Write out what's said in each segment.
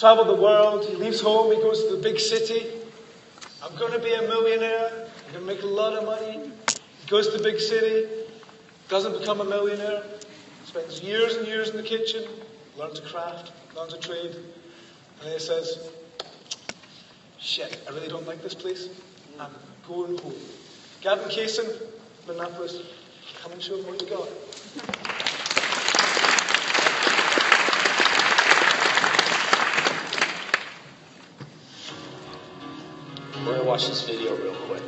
traveled the world. He leaves home, he goes to the big city. I'm going to be a millionaire. I'm going to make a lot of money. He goes to the big city, doesn't become a millionaire, spends years and years in the kitchen, learns a craft, learns a trade, and then he says, shit, I really don't like this place. I'm going home. Gavin Kaysen, Minneapolis, come and show them what you got. We're going to watch this video real quick.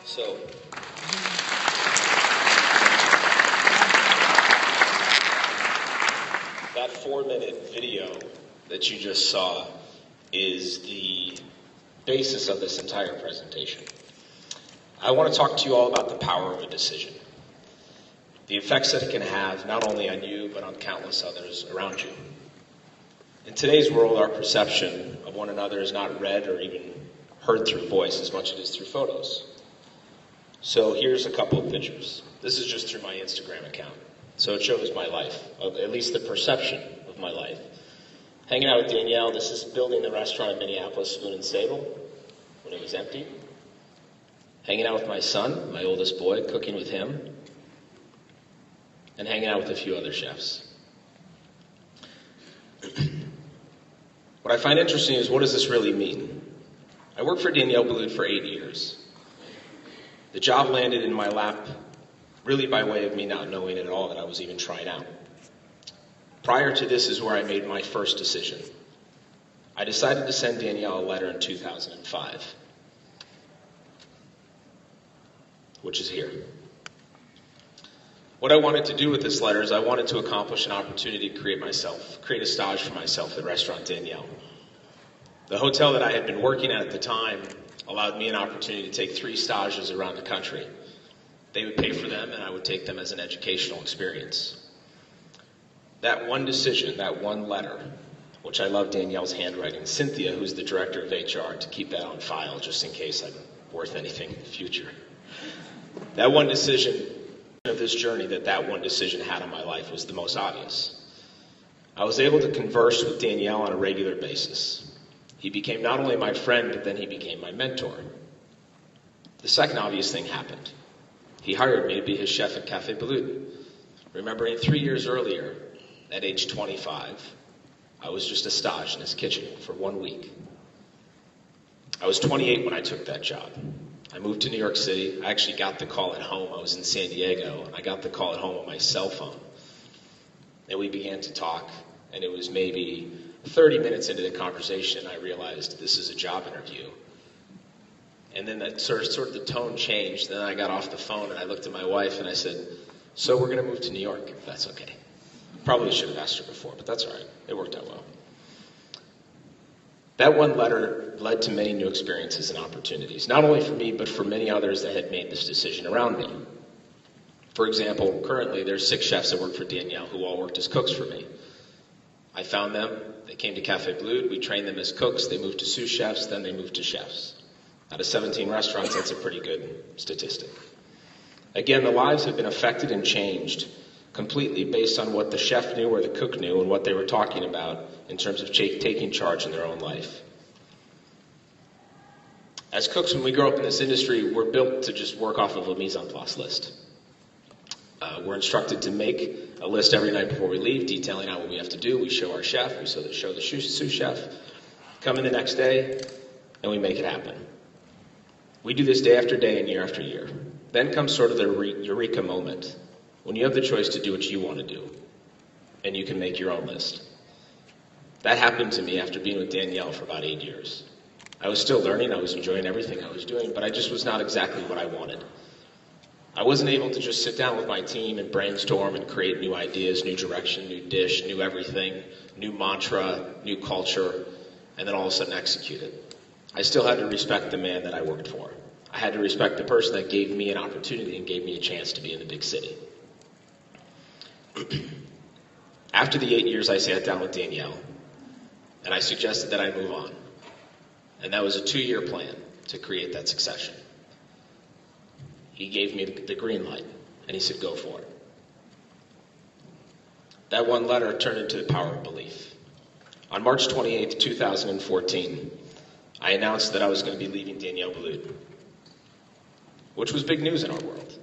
So, that 4-minute video that you just saw is the basis of this entire presentation. I want to talk to you all about the power of a decision, the effects that it can have not only on you, but on countless others around you. In today's world, our perception of one another is not read or even heard through voice as much as it is through photos. So here's a couple of pictures. This is just through my Instagram account. So it shows my life, at least the perception of my life. Hanging out with Danielle, this is building the restaurant in Minneapolis, Spoon and Sable, when it was empty. Hanging out with my son, my oldest boy, cooking with him. And hanging out with a few other chefs. What I find interesting is, what does this really mean? I worked for Danielle Boulud for 8 years. The job landed in my lap really by way of me not knowing at all that I was even trying out. Prior to this is where I made my first decision. I decided to send Danielle a letter in 2005, which is here. What I wanted to do with this letter is I wanted to accomplish an opportunity to create a stage for myself at Restaurant Danielle. The hotel that I had been working at the time allowed me an opportunity to take 3 stages around the country. They would pay for them, and I would take them as an educational experience. That one decision, that one letter, which I love Danielle's handwriting, Cynthia, who's the director of HR, to keep that on file just in case I'm worth anything in the future. That one decision of this journey that one decision had on my life was the most obvious. I was able to converse with Danielle on a regular basis. He became not only my friend, but then he became my mentor. The second obvious thing happened. He hired me to be his chef at Café Boulud. Remembering 3 years earlier, at age 25, I was just a stage in his kitchen for 1 week. I was 28 when I took that job. I moved to New York City. I actually got the call at home. I was in San Diego, and I got the call at home on my cell phone. And we began to talk, and it was maybe 30 minutes into the conversation, I realized this is a job interview. And then that sort of the tone changed. Then I got off the phone, and I looked at my wife, and I said, so we're going to move to New York, if that's okay. Probably should have asked her before, but that's all right. It worked out well. That one letter led to many new experiences and opportunities, not only for me, but for many others that had made this decision around me. For example, currently there's 6 chefs that work for Danielle who all worked as cooks for me. I found them, they came to Café Boulud, we trained them as cooks, they moved to sous chefs, then they moved to chefs. Out of 17 restaurants, that's a pretty good statistic. Again, the lives have been affected and changed completely based on what the chef knew or the cook knew and what they were talking about in terms of taking charge in their own life. As cooks, when we grow up in this industry, we're built to just work off of a mise en place list. We're instructed to make a list every night before we leave, detailing out what we have to do. We show our chef, we show the sous chef, come in the next day, and we make it happen. We do this day after day and year after year. Then comes sort of the eureka moment, when you have the choice to do what you want to do, and you can make your own list. That happened to me after being with Danielle for about 8 years. I was still learning, I was enjoying everything I was doing, but I just was not exactly what I wanted. I wasn't able to just sit down with my team and brainstorm and create new ideas, new direction, new dish, new everything, new mantra, new culture, and then all of a sudden execute it. I still had to respect the man that I worked for. I had to respect the person that gave me an opportunity and gave me a chance to be in the big city. After the 8 years, I sat down with Danielle, and I suggested that I move on. And that was a 2-year plan to create that succession. He gave me the green light, and he said, go for it. That one letter turned into the power of belief. On March 28th, 2014, I announced that I was going to be leaving Danielle Boulud, which was big news in our world.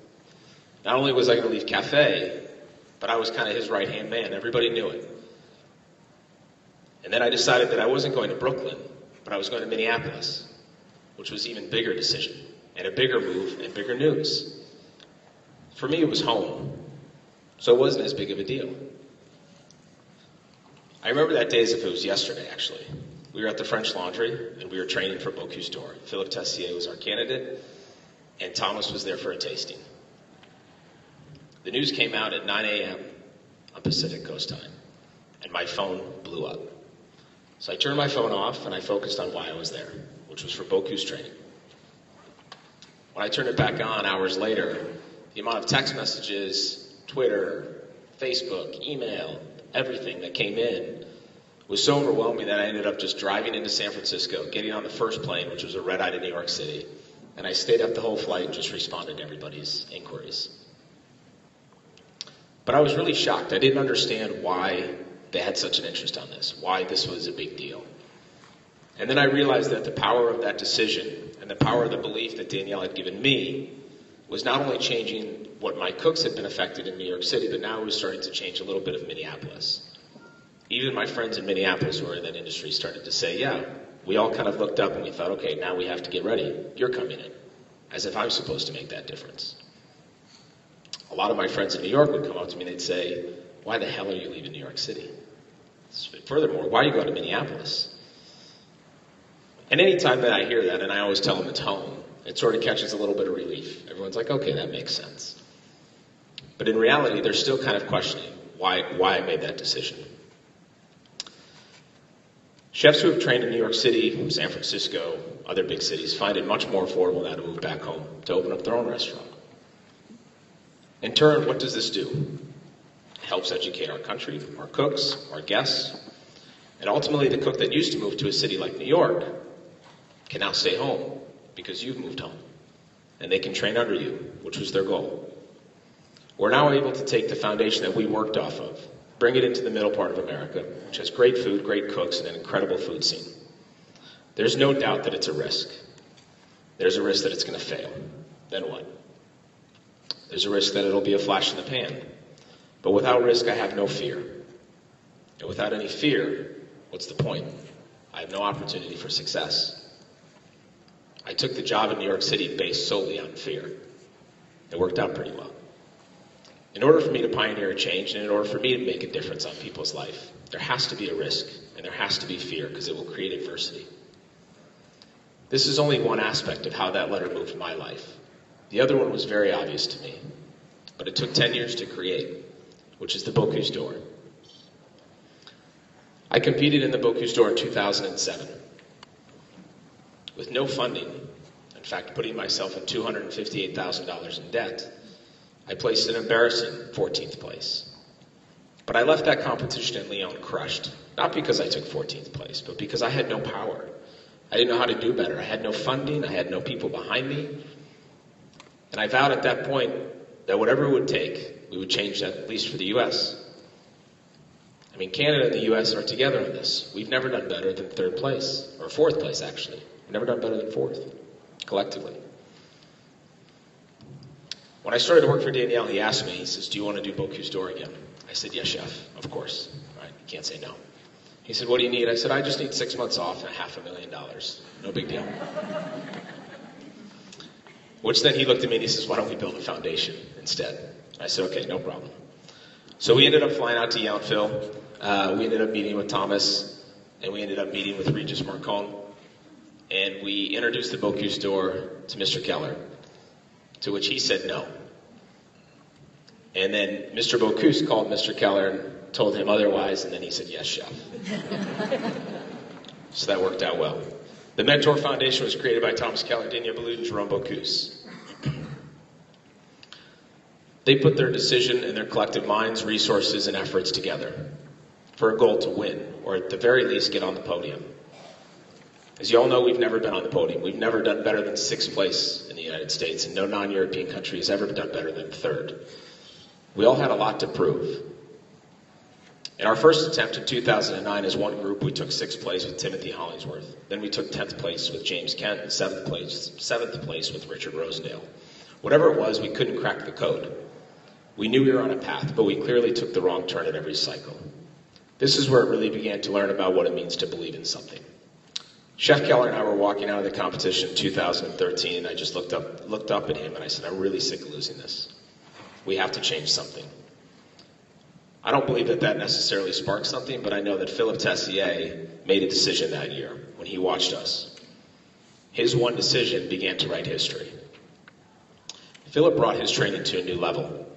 Not only was I going to leave Café, but I was kind of his right-hand man. Everybody knew it. And then I decided that I wasn't going to Brooklyn, but I was going to Minneapolis, which was an even bigger decision, and a bigger move, and bigger news. For me, it was home, so it wasn't as big of a deal. I remember that day as if it was yesterday, actually. We were at the French Laundry, and we were training for Bocuse d'Or. Philippe Tessier was our candidate, and Thomas was there for a tasting. The news came out at 9 a.m. on Pacific Coast time. and my phone blew up. So I turned my phone off and I focused on why I was there, which was for Bocuse training. When I turned it back on hours later, the amount of text messages, Twitter, Facebook, email, everything that came in was so overwhelming that I ended up just driving into San Francisco, getting on the first plane, which was a red-eye to New York City, and I stayed up the whole flight and just responded to everybody's inquiries. But I was really shocked. I didn't understand why they had such an interest on this, why this was a big deal. And then I realized that the power of that decision and the power of the belief that Danielle had given me was not only changing what my cooks had been affected in New York City, but now it was starting to change a little bit of Minneapolis. Even my friends in Minneapolis who are in that industry started to say, yeah, we all kind of looked up and we thought, okay, now we have to get ready. You're coming in, as if I'm supposed to make that difference. A lot of my friends in New York would come up to me and they'd say, why the hell are you leaving New York City? Furthermore, why are you going to Minneapolis? And any time that I hear that, and I always tell them it's home, it sort of catches a little bit of relief. Everyone's like, okay, that makes sense. But in reality, they're still kind of questioning why I made that decision. Chefs who have trained in New York City, San Francisco, other big cities, find it much more affordable now to move back home, to open up their own restaurant. In turn, what does this do? It helps educate our country, our cooks, our guests, and ultimately the cook that used to move to a city like New York can now stay home because you've moved home, and they can train under you, which was their goal. We're now able to take the foundation that we worked off of, bring it into the middle part of America, which has great food, great cooks, and an incredible food scene. There's no doubt that it's a risk. There's a risk that it's going to fail. Then what? There's a risk that it'll be a flash in the pan. But without risk, I have no fear. And without any fear, what's the point? I have no opportunity for success. I took the job in New York City based solely on fear. It worked out pretty well. In order for me to pioneer a change, and in order for me to make a difference on people's life, there has to be a risk, and there has to be fear, because it will create adversity. This is only one aspect of how that letter moved my life. The other one was very obvious to me, but it took 10 years to create, which is the Bocuse d'Or. I competed in the Bocuse d'Or in 2007 with no funding, in fact, putting myself in $258,000 in debt. I placed an embarrassing 14th place. But I left that competition in Lyon crushed, not because I took 14th place, but because I had no power. I didn't know how to do better. I had no funding. I had no people behind me. And I vowed at that point that whatever it would take, we would change that, at least for the U.S. I mean, Canada and the U.S. are together on this. We've never done better than third place, or fourth place, actually. We've never done better than fourth, collectively. When I started to work for Danielle, he asked me, he says, do you want to do Bocuse d'Or again? I said, yes, chef, of course. All right, you can't say no. He said, what do you need? I said, I just need 6 months off and $500,000. No big deal. Which then he looked at me and he says, why don't we build a foundation instead? I said, okay, no problem. So we ended up flying out to Yountville. We ended up meeting with Thomas, and we ended up meeting with Regis Marcon. And we introduced the Bocuse d'Or to Mr. Keller, to which he said no. And then Mr. Bocuse called Mr. Keller and told him otherwise, and then he said, yes, chef. So that worked out well. The Mentor Foundation was created by Thomas Keller, Danielle Boulud, and Jerome Bocuse. They put their decision and their collective minds, resources, and efforts together for a goal to win, or at the very least get on the podium. As you all know, we've never been on the podium. We've never done better than 6th place in the United States, and no non-European country has ever done better than 3rd. We all had a lot to prove. In our first attempt in 2009 as one group, we took 6th place with Timothy Hollingsworth. Then we took 10th place with James Kent, and 7th place with Richard Rosendale. Whatever it was, we couldn't crack the code. We knew we were on a path, but we clearly took the wrong turn at every cycle. This is where it really began to learn about what it means to believe in something. Chef Keller and I were walking out of the competition in 2013, and I just looked up at him, and I said, I'm really sick of losing this. We have to change something. I don't believe that necessarily sparked something, but I know that Philip Tessier made a decision that year when he watched us. His one decision began to write history. Philip brought his training to a new level.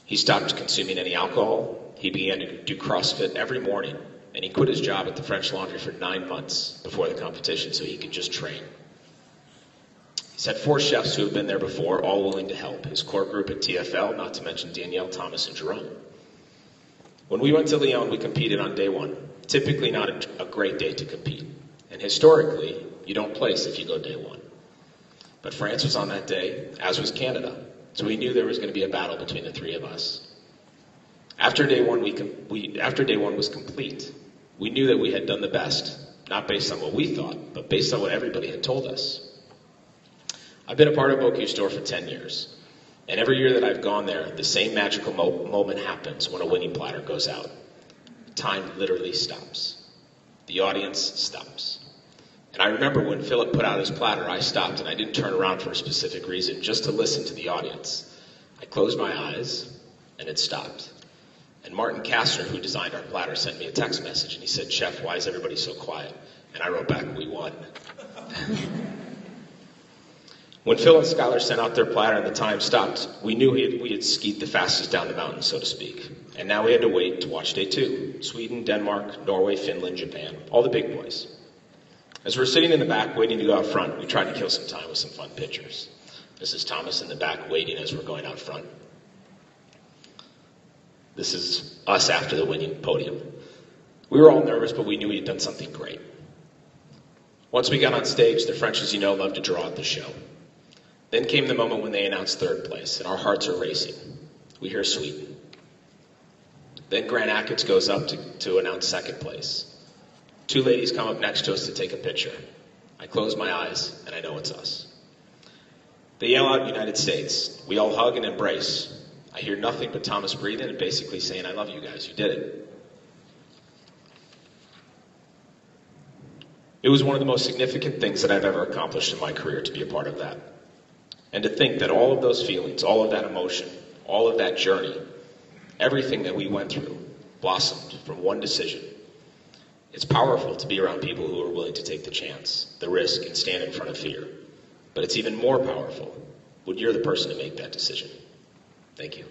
He stopped consuming any alcohol. he began to do CrossFit every morning, and he quit his job at the French Laundry for 9 months before the competition so he could just train. He's had 4 chefs who have been there before, all willing to help. His core group at TFL, not to mention Danielle, Thomas, and Jerome. When we went to Lyon, we competed on day 1. Typically not a great day to compete. And historically, you don't place if you go day 1. But France was on that day, as was Canada. So we knew there was going to be a battle between the 3 of us. After day 1, after day 1 was complete, we knew that we had done the best, not based on what we thought, but based on what everybody had told us. I've been a part of Bocuse d'Or for 10 years, and every year that I've gone there, the same magical moment happens when a winning platter goes out. Time literally stops. The audience stops. And I remember when Philip put out his platter, I stopped and I didn't turn around for a specific reason, just to listen to the audience. I closed my eyes, and it stopped. And Martin Kastner, who designed our platter, sent me a text message, and he said, "Chef, why is everybody so quiet?" And I wrote back, "We won." When Phil and Skylar sent out their platter and the time stopped, we knew we had skied the fastest down the mountain, so to speak. And now we had to wait to watch day 2. Sweden, Denmark, Norway, Finland, Japan, all the big boys. As we're sitting in the back waiting to go out front, we tried to kill some time with some fun pictures. This is Thomas in the back waiting as we're going out front. This is us after the winning podium. We were all nervous, but we knew we had done something great. Once we got on stage, the French, as you know, love to draw out the show. Then came the moment when they announced 3rd place, and our hearts are racing. We hear Sweden. Then Grant Achatz goes up to announce 2nd place. 2 ladies come up next to us to take a picture. I close my eyes, and I know it's us. They yell out United States. We all hug and embrace. I hear nothing but Thomas breathing and basically saying, "I love you guys, you did it." It was one of the most significant things that I've ever accomplished in my career to be a part of that. And to think that all of those feelings, all of that emotion, all of that journey, everything that we went through blossomed from one decision. It's powerful to be around people who are willing to take the chance, the risk, and stand in front of fear. But it's even more powerful when you're the person to make that decision. Thank you.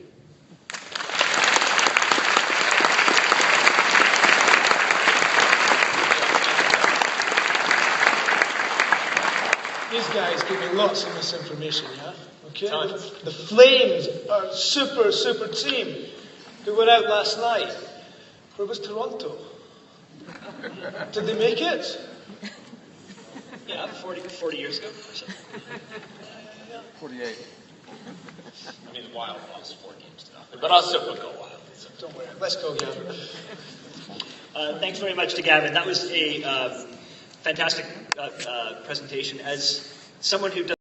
These guys give me lots of misinformation, yeah? Okay? The Flames are super team who went out last night. Where was Toronto? Did they make it? Yeah, 40 years ago or something. 48. I mean, the Wild lost 4 games to nothing, But also we'll go Wild. So don't worry. Let's go, Gavin. Thanks very much to Gavin. That was a fantastic presentation. As someone who does